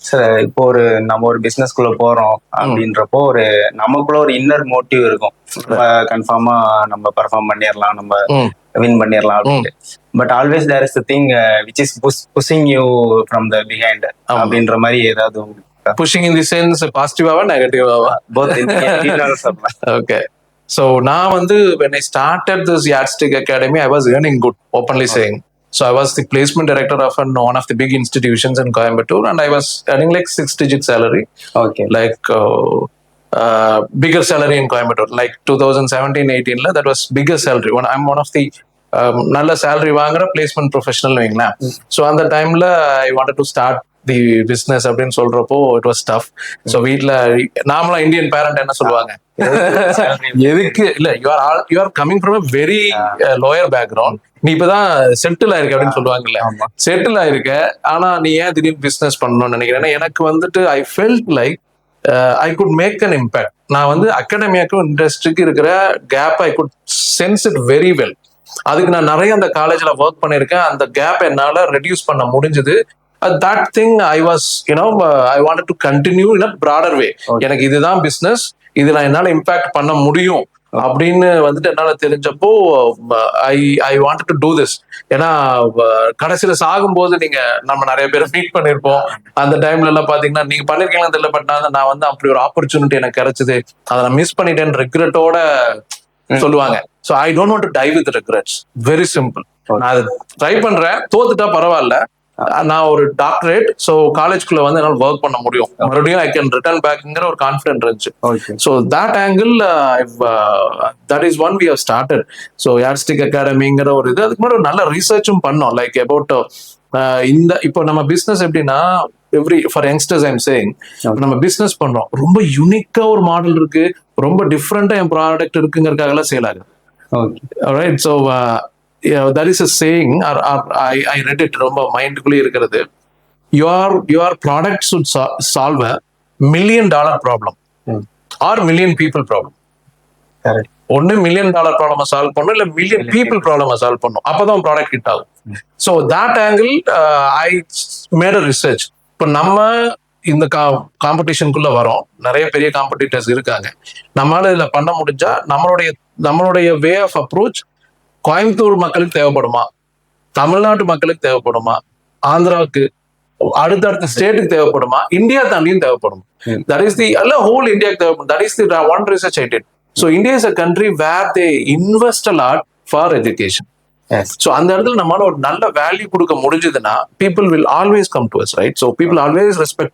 Sir இப்போ நம்ம ஒரு பிசினஸ்குள்ள போறோம் அப்படின்றப்போ நமக்குள்ள ஒரு இன்னர் மோட்டிவ் இருக்கும். கன்ஃபார்மா நம்ம பெர்ஃபார்ம் பண்ணிடலாம், நம்ம வின் பண்ணிடலாம் அப்படின்ட்டு. But always there is the thing which is pushing you from the behind அப்படின்ற மாதிரி ஏதாவது புஷிங் இன் தி சென்ஸ் பாசிட்டிவாவா நெகட்டிவாவா? போத். ஓகே. So நான் when I started this Yardstick Academy, I was earning good, openly saying. So I was the placement director of one of the big institutions in Coimbatore, and I was earning like 6-digit salary. Okay. Like bigger salary in Coimbatore, like 2017-18 la, that was bigger salary. I'm one of the நல்ல salary வாங்குற placement professional வைங்களா. So அந்த டைம்ல I wanted to start the business அப்படின்னு சொல்றப்போ it was tough. So வீட்டில் நாமளா Indian parent என்ன சொல்லுவாங்க, எதுக்கு இல்ல, you are coming from a very lower background, நீ இப்பதான் செட்டில் ஆயிருக்க அப்படின்னு சொல்லுவாங்கல்ல. செட்டில் ஆயிருக்க, ஆனா நீ ஏன் திடீர்னு பிசினஸ் பண்ணணும்னு நினைக்கிறேன். எனக்கு I felt like I could make an impact. நான் அகாடமியாக்கும் இண்டஸ்ட்ரிக்கு இருக்கிற gap I could sense it very well. அதுக்கு நான் நிறைய அந்த காலேஜ்ல ஒர்க் பண்ணிருக்கேன். அந்த கேப் என்னால ரெடியூஸ் பண்ண முடிஞ்சது. That thing I was, I wanted to continue in a broader way. எனக்கு இதுதான் பிசினஸ், இதுல என்னால இம்பாக்ட் பண்ண முடியும் அப்படின்னு என்னால தெரிஞ்சப்போ I wanted to do this. ஏன்னா கடைசியில சாகும்போது நம்ம நிறைய பேரை மீட் பண்ணிருப்போம். அந்த டைம்ல எல்லாம் பாத்தீங்கன்னா நீங்க பண்ணிருக்கீங்களா தெரியல, பட் நான் அப்படி ஒரு ஆப்பர்ச்சுனிட்டி எனக்கு கிடைச்சது, அதை நான் மிஸ் பண்ணிட்டேன் ரெக்ரெட்டோட சொல்லுவாங்க. So I don't want to die with regrets. Very simple. நான் அதை ட்ரை பண்றேன், தோத்துட்டா பரவாயில்ல, நான் ஒரு டாக்டரேட், ஸோ காலேஜ்குள்ள என்னால் ஒர்க் பண்ண முடியும், மறுபடியும் ஐ கேன் ரிட்டர்ன் பேக்ங்கிற ஒரு கான்ஃபிடென்ட் இருந்துச்சு. So that angle that is one we have started. So yardstick அகாடமிங்கிற ஒரு இது, அதுக்கு முன்னாடி ஒரு நல்ல ரிசர்ச்சும் பண்ணோம். லைக் அபவுட் இப்போ நம்ம பிசினஸ் எப்படின்னா, ஃபார் யங்ஸ்டர்ஸ் ஐம் சேயிங், நம்ம பிசினஸ் பண்றோம், ரொம்ப யூனிக்கா ஒரு மாடல் இருக்கு, ரொம்ப டிஃப்ரெண்டா என் ப்ராடக்ட் இருக்குங்கிறதுக்காக எல்லாம் சேல் ஆகுது. Right. So that is a saying, or I read it, ரொம்ப மைண்டுக்குள்ளே இருக்கிறது. your product should solve a $1 million problem or million people problem. ஒன்னு $1 million ப்ராப்ளம் சால்வ் பண்ணும், இல்ல million people ப்ராப்ளம் சால்வ் பண்ணும், அப்பதான் ப்ராடக்ட் ஹிட் ஆகும். So that angle I made a research. இப்போ நம்ம இந்த காம்படிஷனுக்குள்ள வரோம், நிறைய பெரிய காம்படிட்டர்ஸ் இருக்காங்க, நம்மளால இதுல பண்ண முடிஞ்சா நம்மளுடைய வே ஆஃப் அப்ரோச் கோயம்புத்தூர் மக்களுக்கு தேவைப்படுமா, தமிழ்நாட்டு மக்களுக்கு தேவைப்படுமா, ஆந்திராவுக்கு, அடுத்தடுத்த ஸ்டேட்டுக்கு தேவைப்படுமா, இந்தியா தாண்டியும் தேவைப்படும். தட் இஸ் தி ஹோல் இந்தியாவுக்கு தேவைப்படும். That is the one research I did. So India is a country where they invest a lot for education. So அந்த இடத்துல நம்மளால ஒரு நல்ல வேல்யூ கொடுக்க முடிஞ்சதுன்னா, people will always come to us, right? So people always respect